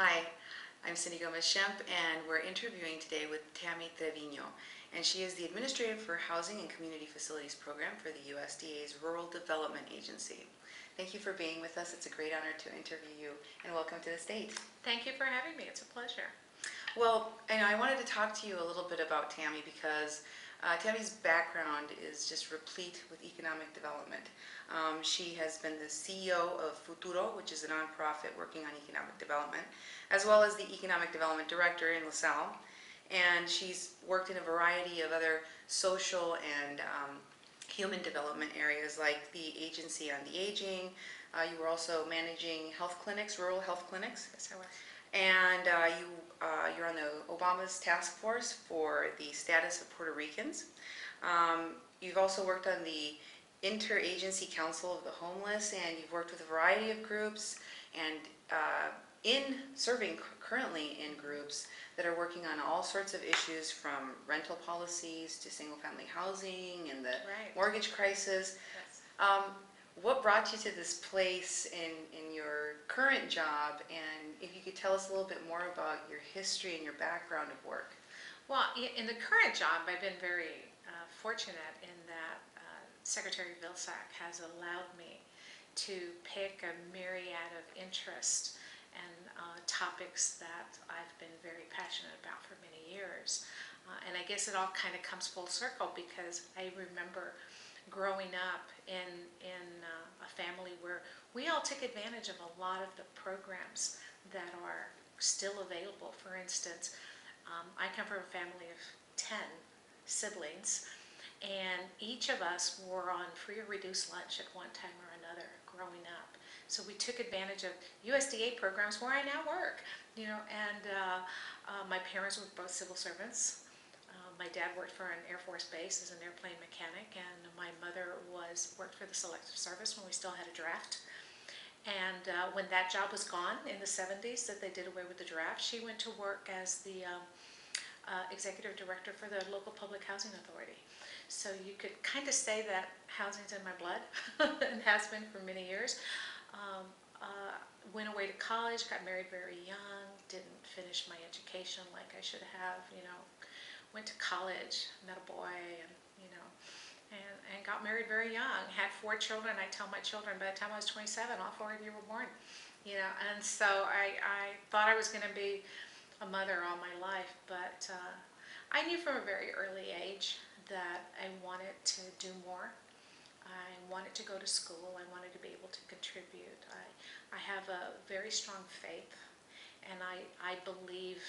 Hi, I'm Cindy Gomez-Schempp, and we're interviewing today with Tammye Trevino, and she is the Administrator for Housing and Community Facilities Program for the USDA's Rural Development Agency. Thank you for being with us. It's a great honor to interview you, and welcome to the state. Thank you for having me. It's a pleasure. Well, I wanted to talk to you a little bit about Tammye because Tammye's background is just replete with economic development. She has been the CEO of Futuro, which is a nonprofit working on economic development, as well as the Economic Development Director in LaSalle. And she's worked in a variety of other social and human development areas like the Agency on the Aging. You were also managing health clinics, rural health clinics. Yes, I was. And you're on the Obama's task force for the status of Puerto Ricans. You've also worked on the Interagency Council of the Homeless, and you've worked with a variety of groups and in serving currently in groups that are working on all sorts of issues from rental policies to single-family housing and the mortgage crisis. Yes. What brought you to this place in your current job, and if you could tell us a little bit more about your history and your background of work? Well, in the current job, I've been very fortunate in that Secretary Vilsack has allowed me to pick a myriad of interests and topics that I've been very passionate about for many years. And I guess it all kind of comes full circle because I remember growing up in a family where we all took advantage of a lot of the programs that are still available. For instance, I come from a family of 10 siblings, and each of us were on free or reduced lunch at one time or another growing up. So we took advantage of USDA programs where I now work, and my parents were both civil servants. My dad worked for an Air Force base as an airplane mechanic, and my mother worked for the Selective Service when we still had a draft. And when that job was gone in the 70s, that they did away with the draft, she went to work as the executive director for the local public housing authority. So you could kind of say that housing's in my blood and has been for many years. Went away to college, got married very young, didn't finish my education like I should have, went to college, met a boy, and got married very young. Had 4 children. I tell my children by the time I was 27, all 4 of you were born. And so I thought I was going to be a mother all my life, but I knew from a very early age that I wanted to do more. I wanted to go to school. I wanted to be able to contribute. I have a very strong faith, and I believe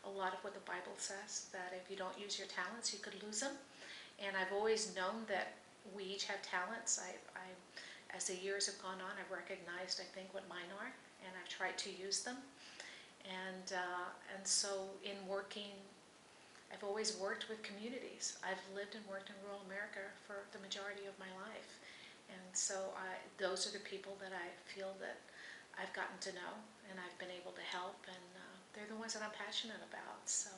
a lot of what the Bible says, that if you don't use your talents, you could lose them. And I've always known that we each have talents. As the years have gone on, I've recognized, I think, what mine are, and I've tried to use them. And so in working, I've always worked with communities. I've lived and worked in rural America for the majority of my life. And so those are the people that I feel that I've gotten to know, and I've been able to help, and they're the ones that I'm passionate about. So,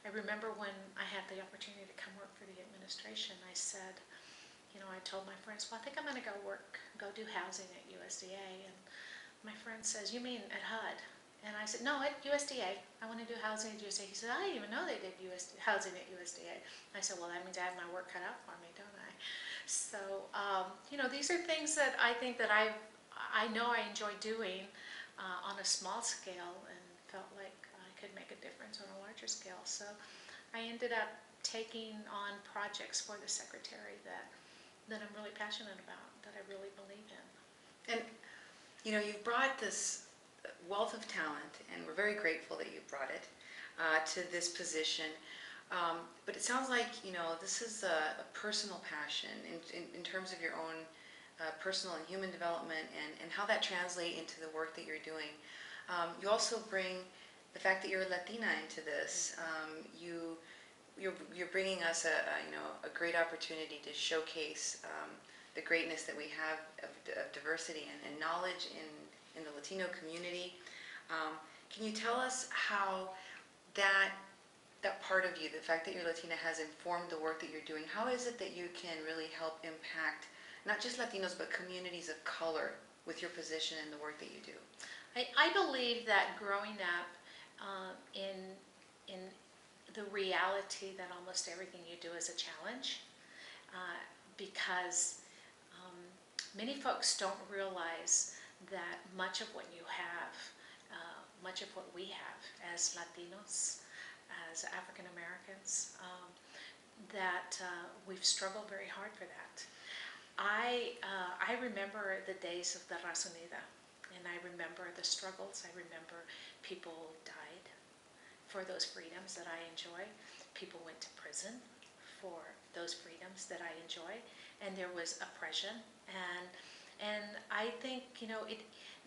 I remember when I had the opportunity to come work for the administration, I said, I told my friends, well, I think I'm going to go do housing at USDA. And my friend says, you mean at HUD? And I said, no, at USDA. I want to do housing at USDA. He said, I didn't even know they did housing at USDA. I said, well, that means I have my work cut out for me, don't I? So, these are things that I think that I know I enjoy doing on a small scale, and felt like I could make a difference on a larger scale. So I ended up taking on projects for the secretary that I'm really passionate about, that I really believe in. And you've brought this wealth of talent, and we're very grateful that you brought it to this position. But it sounds like this is a personal passion in terms of your own personal and human development, and how that translates into the work that you're doing. You also bring the fact that you're a Latina into this. You're bringing us a great opportunity to showcase the greatness that we have of diversity and knowledge in the Latino community. Can you tell us how that part of you, the fact that you're Latina, has informed the work that you're doing? How is it that you can really help impact not just Latinos but communities of color with your position and the work that you do? I believe that growing up in the reality that almost everything you do is a challenge, because many folks don't realize that much of what you have, much of what we have as Latinos, as African Americans, that we've struggled very hard for that. I remember the days of the Raza Unida, and I remember the struggles. I remember people died for those freedoms that I enjoy. People went to prison for those freedoms that I enjoy, and there was oppression. And I think, you know,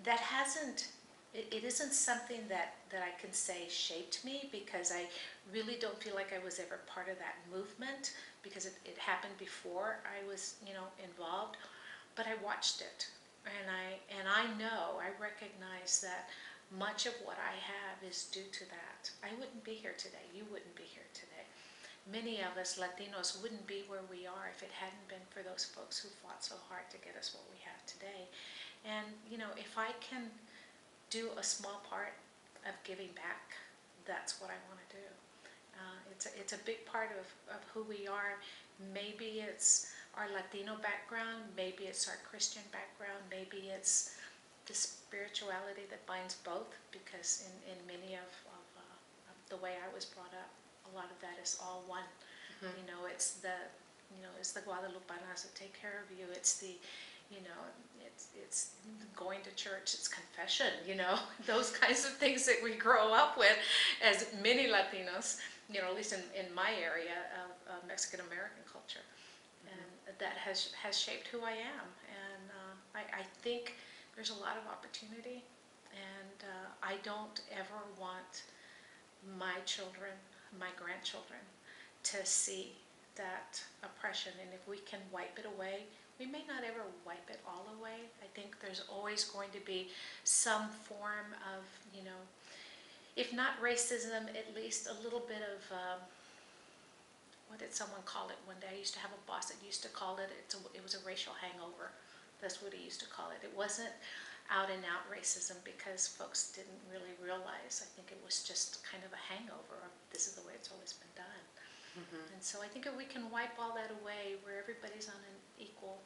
that hasn't. It isn't something that I can say shaped me, because I really don't feel like I was ever part of that movement, because it happened before I was, you know, involved. But I watched it, and I know, I recognize that much of what I have is due to that. I wouldn't be here today. You wouldn't be here today. Many of us Latinos wouldn't be where we are if it hadn't been for those folks who fought so hard to get us what we have today. And, you know, if I can do a small part of giving back, that's what I want to do. It's a big part of who we are. Maybe it's our Latino background, maybe it's our Christian background, maybe it's the spirituality that binds both, because in many of the way I was brought up, a lot of that is all one. Mm-hmm. You know, it's the Guadalupanas that take care of you. It's the, you know, it's going to church, it's confession, you know, those kinds of things that we grow up with as many Latinos, you know, at least in my area of Mexican American culture. Mm-hmm. And that has shaped who I am. And I think there's a lot of opportunity, and I don't ever want my children, my grandchildren, to see that oppression. And if we can wipe it away, we may not ever wipe it all away. I think there's always going to be some form of, you know, if not racism, at least a little bit of, what did someone call it one day? I used to have a boss that used to call it, it was a racial hangover. That's what he used to call it. It wasn't out and out racism, because folks didn't really realize. I think it was just kind of a hangover of, this is the way it's always been done. Mm-hmm. And so I think if we can wipe all that away, where everybody's on an equal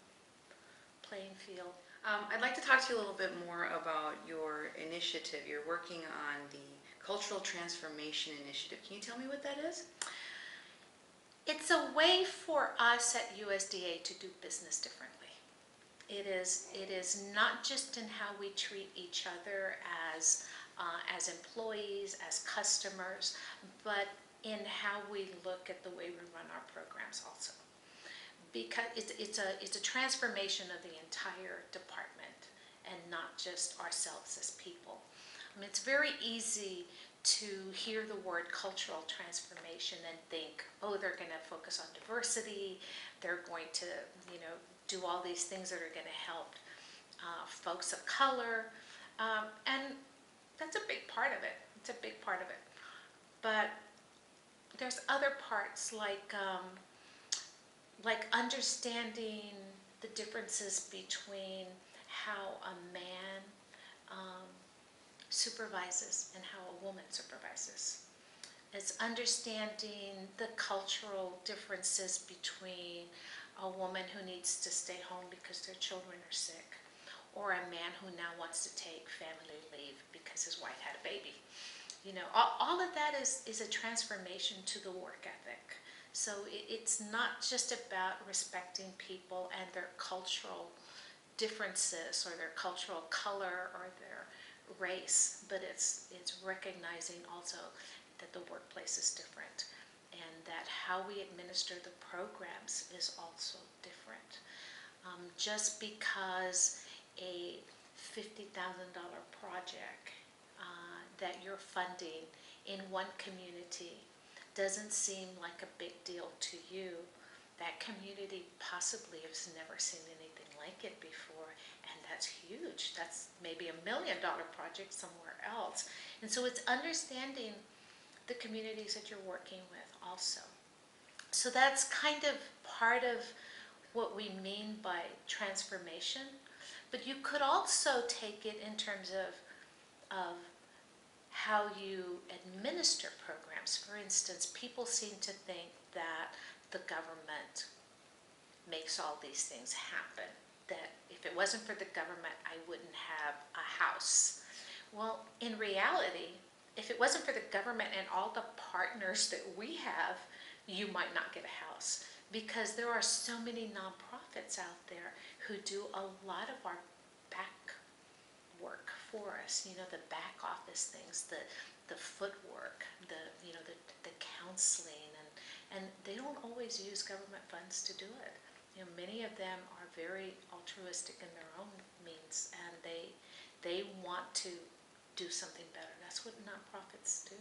playing field. I'd like to talk to you a little bit more about your initiative. You're working on the Cultural Transformation Initiative. Can you tell me what that is? It's a way for us at USDA to do business differently. It is not just in how we treat each other as employees, as customers, but in how we look at the way we run our programs also. Because it's a transformation of the entire department, and not just ourselves as people. I mean, it's very easy to hear the word cultural transformation and think, oh, they're going to focus on diversity, they're going to, you know, do all these things that are going to help folks of color, and that's a big part of it. It's a big part of it. But there's other parts like understanding the differences between how a man supervises and how a woman supervises. It's understanding the cultural differences between a woman who needs to stay home because their children are sick, or a man who now wants to take family leave because his wife had a baby. You know, all of that is a transformation to the work ethic. So it's not just about respecting people and their cultural differences or their cultural color or their race, but it's recognizing also that the workplace is different, and that how we administer the programs is also different. Just because a $50,000 project that you're funding in one community doesn't seem like a big deal to you, that community possibly has never seen anything like it before, and that's huge. That's maybe $1 million project somewhere else. And so it's understanding the communities that you're working with also. So that's kind of part of what we mean by transformation. But you could also take it in terms of how you administer programs. For instance, people seem to think that the government makes all these things happen, that if it wasn't for the government, I wouldn't have a house. Well, in reality, if it wasn't for the government and all the partners that we have, you might not get a house, because there are so many nonprofits out there who do a lot of our back work for us, the back office things, the footwork, the counseling, and they don't always use government funds to do it. Many of them are very altruistic in their own means, and they want to do something better. That's what nonprofits do.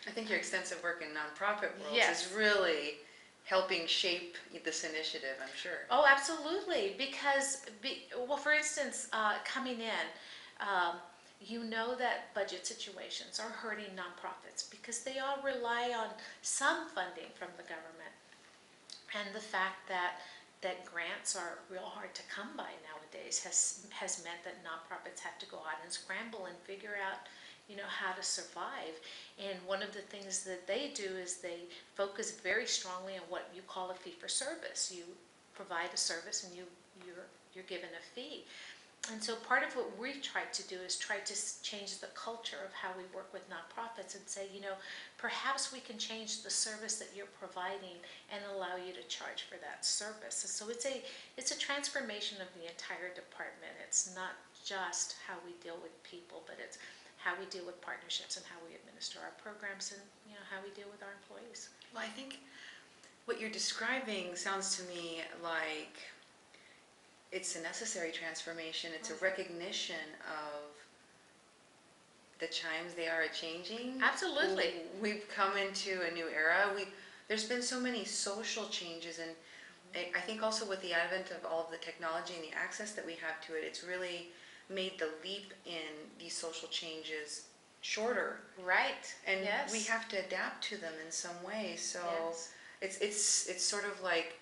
I think your extensive work in nonprofit worlds Yes. is really helping shape this initiative, I'm sure. Oh, absolutely. Because, well, for instance, coming in, you know that budget situations are hurting nonprofits because they all rely on some funding from the government. And the fact that grants are real hard to come by nowadays has meant that nonprofits have to go out and scramble and figure out how to survive. And one of the things that they do is they focus very strongly on what you call a fee for service. You provide a service and you're given a fee. And so part of what we've tried to do is try to change the culture of how we work with nonprofits and say, perhaps we can change the service that you're providing and allow you to charge for that service. And so it's a transformation of the entire department. It's not just how we deal with people, but it's how we deal with partnerships and how we administer our programs and how we deal with our employees. Well, I think what you're describing sounds to me like it's a necessary transformation. It's a recognition of the chimes they are changing. Absolutely. We've come into a new era. There's been so many social changes, and I think also with the advent of all of the technology and the access that we have to it, it's really made the leap in these social changes shorter. Right. And yes. we have to adapt to them in some way. So yes. it's sort of like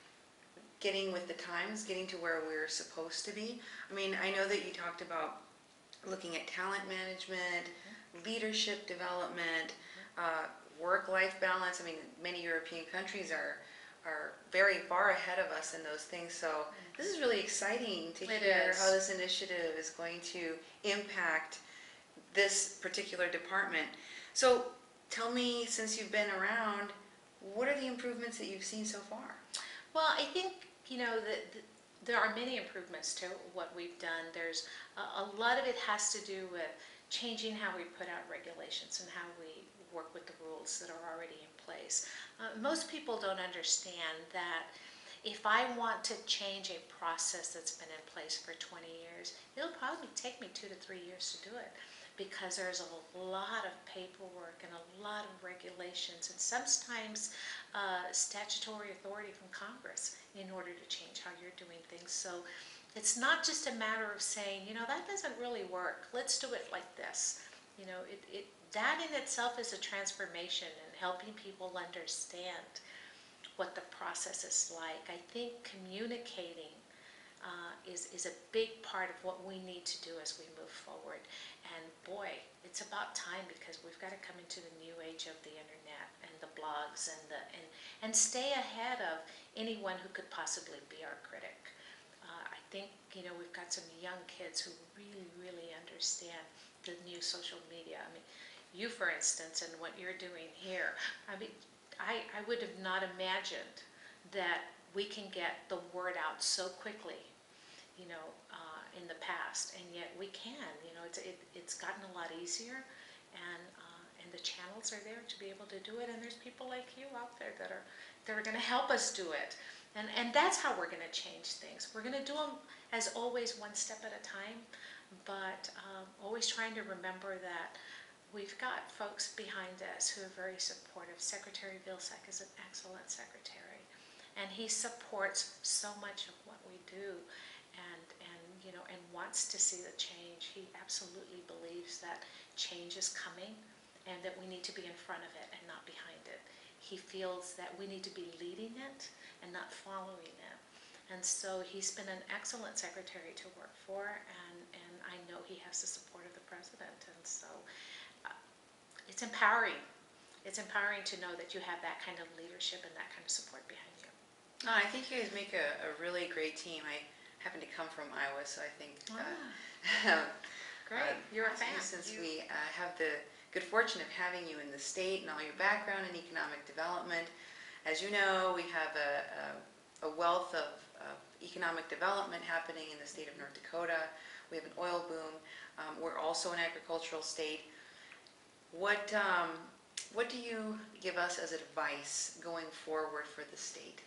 getting with the times, getting to where we're supposed to be. I mean, I know that you talked about looking at talent management, leadership development, work-life balance. I mean, many European countries are very far ahead of us in those things. So this is really exciting to hear how this initiative is going to impact this particular department. So tell me, since you've been around, what are the improvements that you've seen so far? Well, I think, there are many improvements to what we've done. There's a lot of it has to do with changing how we put out regulations and how we work with the rules that are already in place. Most people don't understand that if I want to change a process that's been in place for 20 years, it'll probably take me 2 to 3 years to do it, because there's a lot of paperwork and a lot of regulations and sometimes statutory authority from Congress in order to change how you're doing things. So it's not just a matter of saying, that doesn't really work, let's do it like this. That in itself is a transformation and helping people understand what the process is like. I think communicating is a big part of what we need to do as we move forward. And boy, it's about time, because we've got to come into the new age of the internet and the blogs and stay ahead of anyone who could possibly be our critic. I think we've got some young kids who really understand the new social media. I mean, you, for instance, and what you're doing here. I mean, I would have not imagined that we can get the word out so quickly, in the past, and yet we can. It's gotten a lot easier, and the channels are there to be able to do it. And there's people like you out there that are going to help us do it, and that's how we're going to change things. We're going to do them, as always, one step at a time, but always trying to remember that we've got folks behind us who are very supportive. Secretary Vilsack is an excellent secretary, and he supports so much of what we do, and wants to see the change. He absolutely believes that change is coming, and that we need to be in front of it and not behind it. He feels that we need to be leading it and not following it. And so he's been an excellent secretary to work for, and I know he has the support of the president. And so it's empowering. It's empowering to know that you have that kind of leadership and that kind of support behind you. I think you guys make a really great team. I happen to come from Iowa, so I think Great, you're a fan. since we have the good fortune of having you in the state and all your background in economic development. As you know, we have a wealth of economic development happening in the state of North Dakota. We have an oil boom. We're also an agricultural state. What do you give us as advice going forward for the state?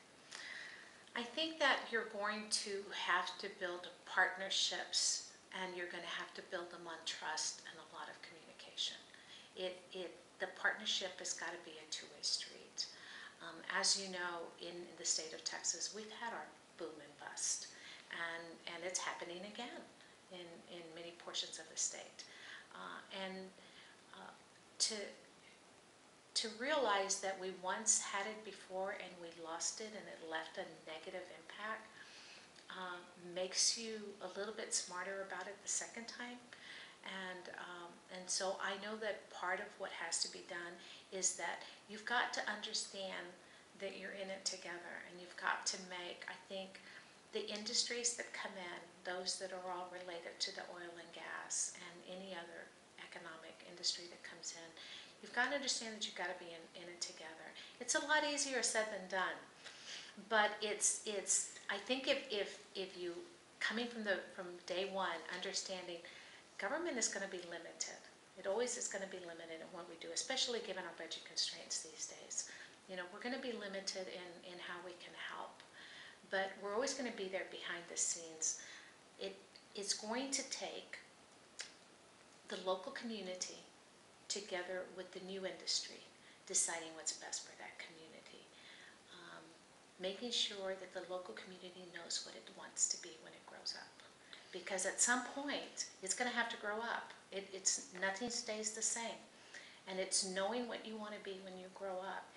I think that you're going to have to build partnerships, and you're going to have to build them on trust and a lot of communication. The partnership has got to be a two-way street. As you know, in the state of Texas, we've had our boom and bust, and it's happening again in many portions of the state. To realize that we once had it before and we lost it and it left a negative impact makes you a little bit smarter about it the second time. And so I know that part of what has to be done is that you've got to understand that you're in it together, and you've got to make, I think, the industries that come in, those that are all related to the oil and gas and any other economic industry that comes in, you've got to understand that you've got to be in it together. It's a lot easier said than done, but it's. I think if you coming from day one, understanding government is going to be limited. It always is going to be limited in what we do, especially given our budget constraints these days. You know, we're going to be limited in how we can help, but we're always going to be there behind the scenes. It's going to take the local community together with the new industry, deciding what's best for that community. Making sure that the local community knows what it wants to be when it grows up. Because at some point, it's going to have to grow up. Nothing stays the same. And it's knowing what you want to be when you grow up.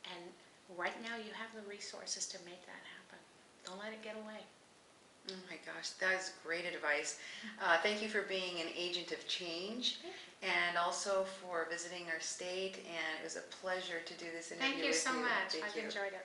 And right now, you have the resources to make that happen. Don't let it get away. Oh my gosh, that is great advice. Thank you for being an agent of change, and also for visiting our state. And it was a pleasure to do this interview Thank you with so you. much. Thank I've you. enjoyed it.